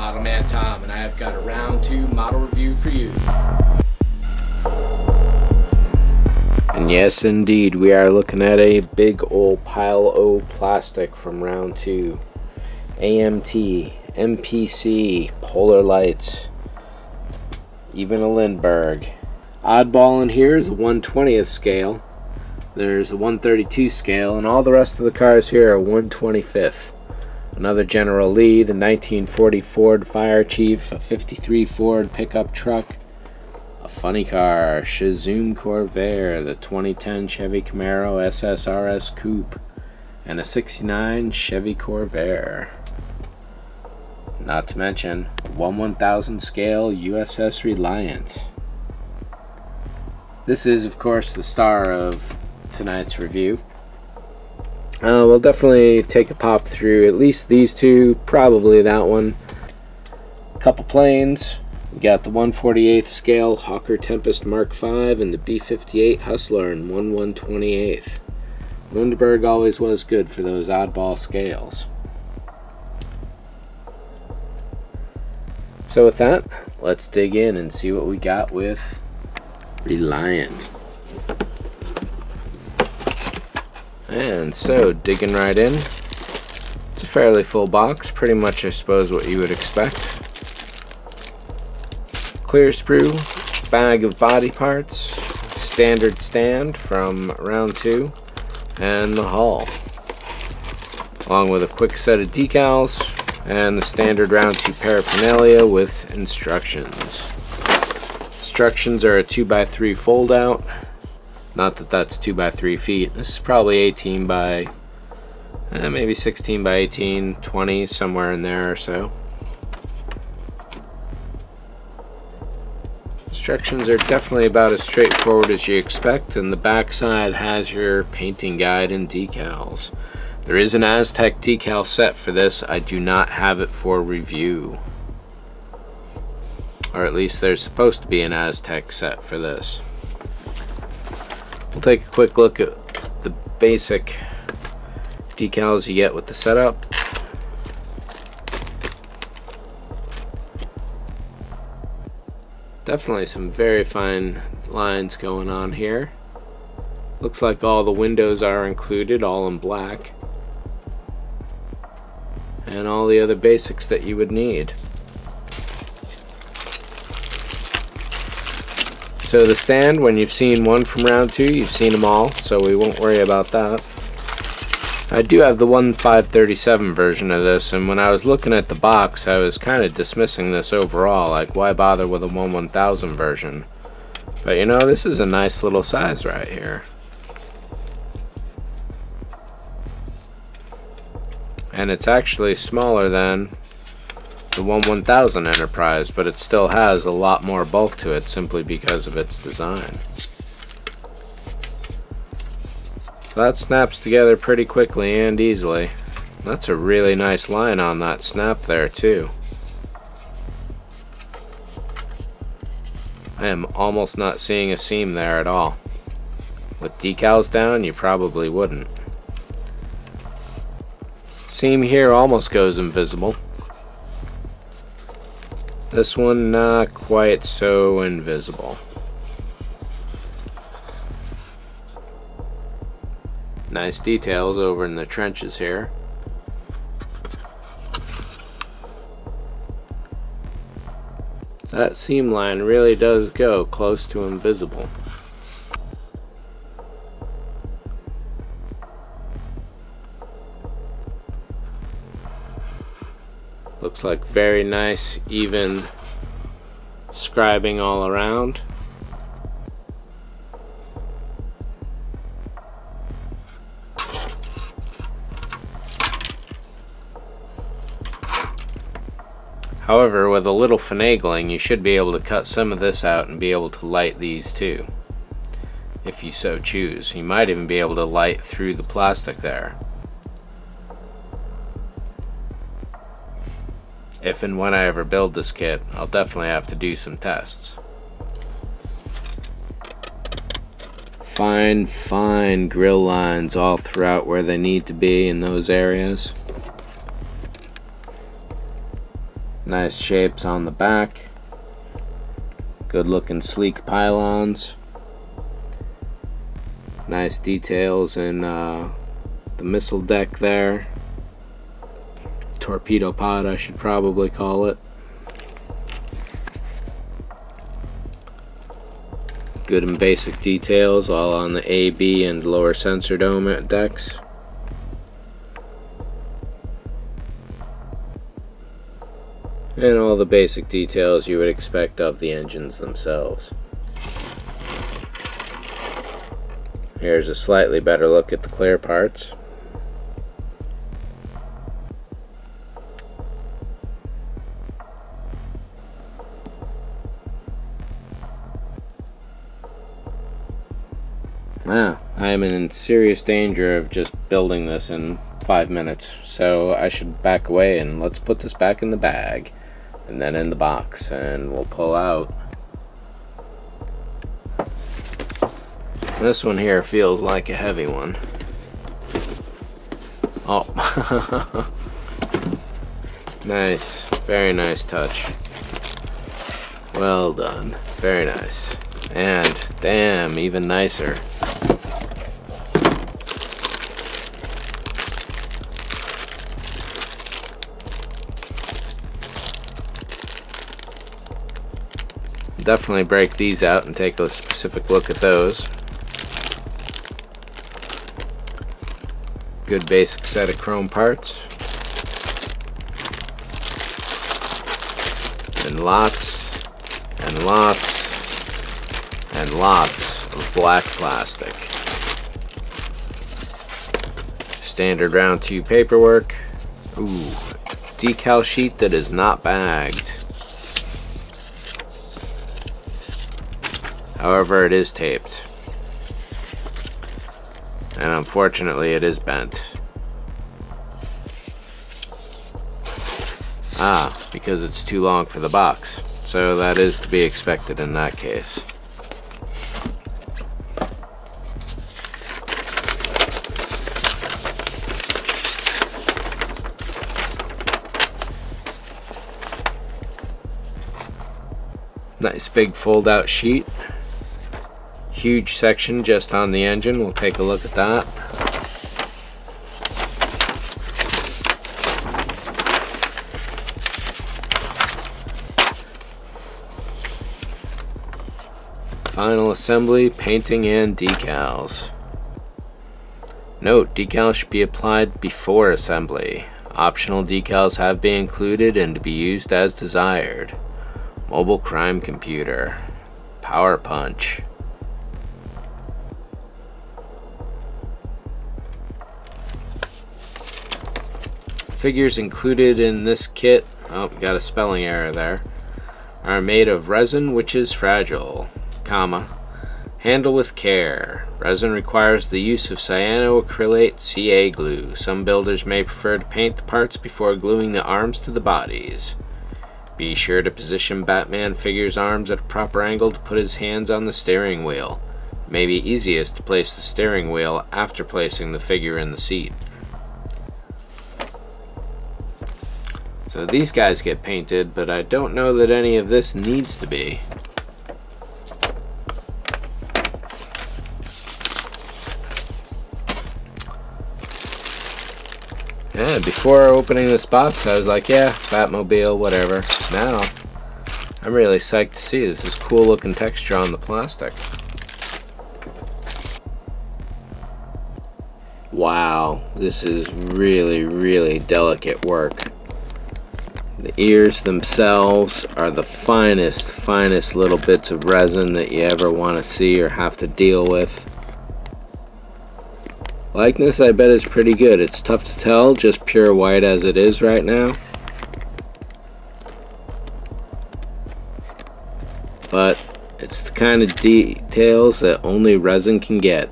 ModelManTom, and I have got a round 2 model review for you. And yes, indeed, we are looking at a big old pile of plastic from round 2. AMT, MPC, polar lights, even a Lindbergh. Oddball in here is a 1/20th scale. There's a 1/32 scale, and all the rest of the cars here are 1/25th. Another General Lee, the 1940 Ford Fire Chief, a 53 Ford pickup truck, a funny car, Shazoom Corvair, the 2010 Chevy Camaro SSRS Coupe, and a 69 Chevy Corvair. Not to mention a 1/1000 scale USS Reliant. This is, of course, the star of tonight's review. We'll definitely take a pop through at least these two, probably that one. A couple planes. We got the 1/48th scale Hawker Tempest Mark V and the B-58 Hustler in 1/128th. Lindbergh always was good for those oddball scales. So with that, let's dig in and see what we got with Reliant. And so, digging right in, it's a fairly full box, pretty much I suppose what you would expect. Clear sprue, bag of body parts, standard stand from round 2, and the hull. Along with a quick set of decals, and the standard round 2 paraphernalia with instructions. Instructions are a 2x3 fold out. Not that that's 2x3 feet. This is probably 18 by maybe 16 by 18, 20, somewhere in there or so. Instructions are definitely about as straightforward as you expect, and the back side has your painting guide and decals. There is an Aztec decal set for this. I do not have it for review. Or at least there's supposed to be an Aztec set for this. We'll take a quick look at the basic decals you get with the setup. Definitely some very fine lines going on here. Looks like all the windows are included, all in black. And all the other basics that you would need. So the stand, when you've seen one from round 2, you've seen them all, so we won't worry about that. I do have the 1/537 version of this, and when I was looking at the box, I was kind of dismissing this overall, like why bother with a 1/1000 version? But you know, this is a nice little size right here. And it's actually smaller than the 1/1000 Enterprise, but it still has a lot more bulk to it simply because of its design. So that snaps together pretty quickly and easily. That's a really nice line on that snap there too. I am almost not seeing a seam there at all. With decals down, you probably wouldn't. Seam here almost goes invisible. This one not quite so invisible. Nice details over in the trenches here. That seam line really does go close to invisible. Looks like very nice, even scribing all around. However, with a little finagling, you should be able to cut some of this out and be able to light these too, if you so choose. You might even be able to light through the plastic there. If and when I ever build this kit, I'll definitely have to do some tests. Fine grill lines all throughout where they need to be in those areas. Nice shapes on the back. Good looking sleek pylons. Nice details in the missile deck there. Torpedo pod, I should probably call it. Good and basic details all on the A, B, and lower sensor dome decks. And all the basic details you would expect of the engines themselves. Here's a slightly better look at the clear parts. I am in serious danger of just building this in 5 minutes, so I should back away and let's put this back in the bag and then in the box, and we'll pull out. This one here feels like a heavy one. Oh. Nice, very nice touch. Well done, very nice. And damn, even nicer. Definitely break these out and take a specific look at those. Good basic set of chrome parts. And lots and lots and lots of black plastic. Standard round 2 paperwork. Ooh, decal sheet that is not bagged. However, it is taped. And unfortunately, it is bent. Because it's too long for the box. So that is to be expected in that case. Nice big fold-out sheet. Huge section just on the engine. We'll take a look at that. Final assembly, painting, and decals. Note, decals should be applied before assembly. Optional decals have been included and to be used as desired. Mobile crime computer. Power punch. Figures included in this kit, oh, got a spelling error there, are made of resin which is fragile, comma, handle with care. Resin requires the use of cyanoacrylate Ca glue. Some builders may prefer to paint the parts before gluing the arms to the bodies. Be sure to position Batman figure's arms at a proper angle to put his hands on the steering wheel. It may be easiest to place the steering wheel after placing the figure in the seat. So these guys get painted, but I don't know that any of this needs to be. Yeah, before opening this box, I was like, yeah, Batmobile, whatever. Now, I'm really psyched to see this is cool looking texture on the plastic. Wow, this is really, really delicate work. The ears themselves are the finest little bits of resin that you ever want to see or have to deal with. Likeness, I bet, is pretty good. It's tough to tell, just pure white as it is right now. But it's the kind of details that only resin can get.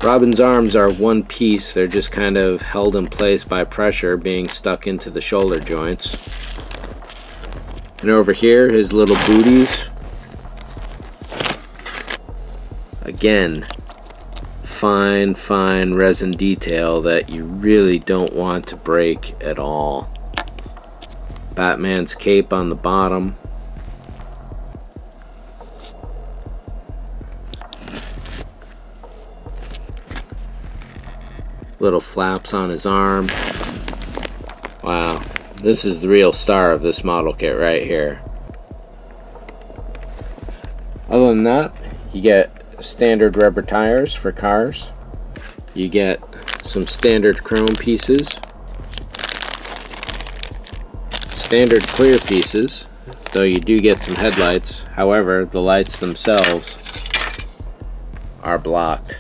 Robin's arms are one piece. They're just kind of held in place by pressure being stuck into the shoulder joints. And over here, his little booties. Again, fine resin detail that you really don't want to break at all. Batman's cape on the bottom. Little flaps on his arm. Wow, this is the real star of this model kit right here. Other than that, you get standard rubber tires for cars. You get some standard chrome pieces, standard clear pieces, though you do get some headlights. However, the lights themselves are blocked.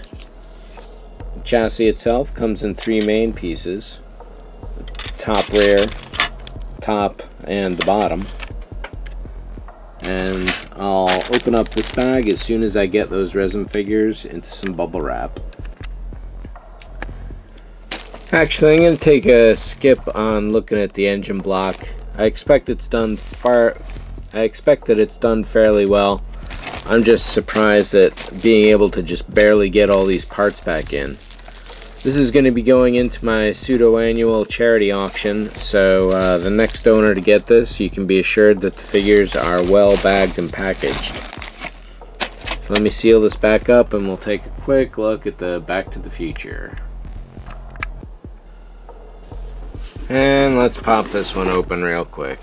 The chassis itself comes in 3 main pieces: top, rear, top, and the bottom. And I'll open up this bag as soon as I get those resin figures into some bubble wrap. Actually, I'm going to take a skip on looking at the engine block. I expect it's done fairly well. I'm just surprised at being able to just barely get all these parts back in. This is going to be going into my pseudo-annual charity auction, so the next owner to get this, you can be assured that the figures are well bagged and packaged. So let me seal this back up and we'll take a quick look at the Back to the Future. And let's pop this one open real quick.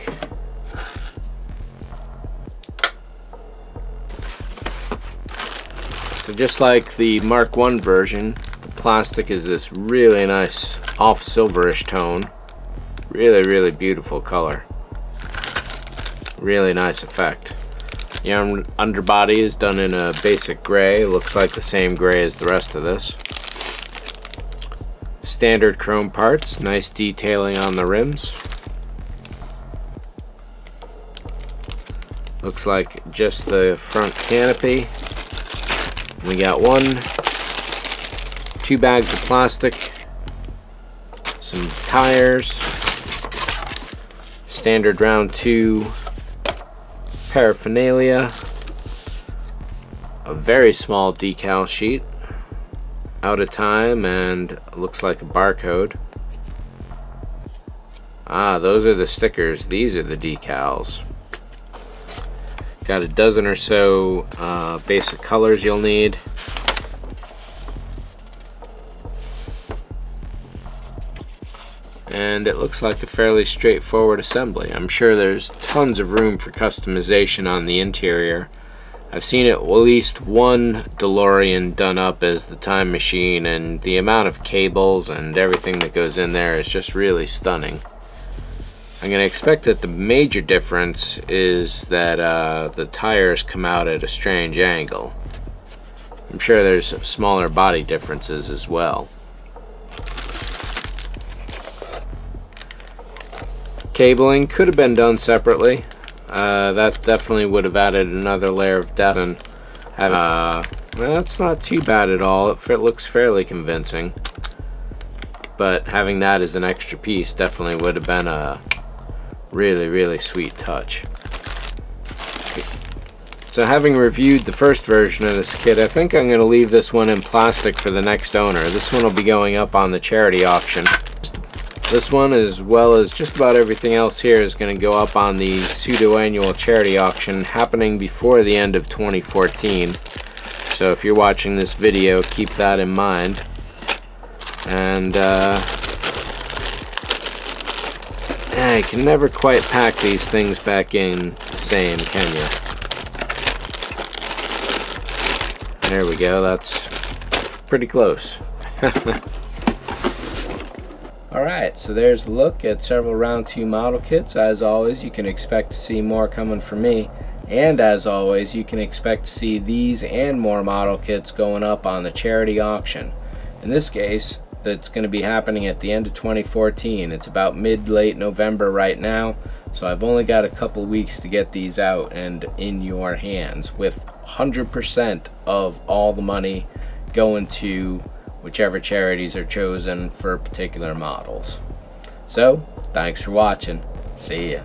So just like the Mark I version, plastic is this really nice off silverish tone. Really beautiful color. Really nice effect. The underbody is done in a basic gray. It looks like the same gray as the rest of this. Standard chrome parts, nice detailing on the rims. Looks like just the front canopy. We got 2 bags of plastic, some tires, standard round 2 paraphernalia, a very small decal sheet, out of time, and looks like a barcode. Ah, those are the stickers. These are the decals. Got a dozen or so basic colors you'll need. And it looks like a fairly straightforward assembly. I'm sure there's tons of room for customization on the interior. I've seen at least one DeLorean done up as the time machine, and the amount of cables and everything that goes in there is just really stunning. I'm going to expect that the major difference is that the tires come out at a strange angle. I'm sure there's smaller body differences as well. Cabling could have been done separately. That definitely would have added another layer of depth, and well, that's not too bad at all. It looks fairly convincing, but having that as an extra piece definitely would have been a really sweet touch. So having reviewed the first version of this kit, I think I'm going to leave this one in plastic for the next owner. This one will be going up on the charity auction. This one, as well as just about everything else here, is going to go up on the pseudo-annual charity auction happening before the end of 2014. So if you're watching this video, keep that in mind. And you can never quite pack these things back in the same, can you? There we go, that's pretty close. Alright, so there's a look at several round 2 model kits. As always, you can expect to see more coming from me. And as always, you can expect to see these and more model kits going up on the charity auction. In this case, that's going to be happening at the end of 2014. It's about mid-late November right now, so I've only got a couple weeks to get these out and in your hands, with 100% of all the money going to whichever charities are chosen for particular models. So, thanks for watching. See ya.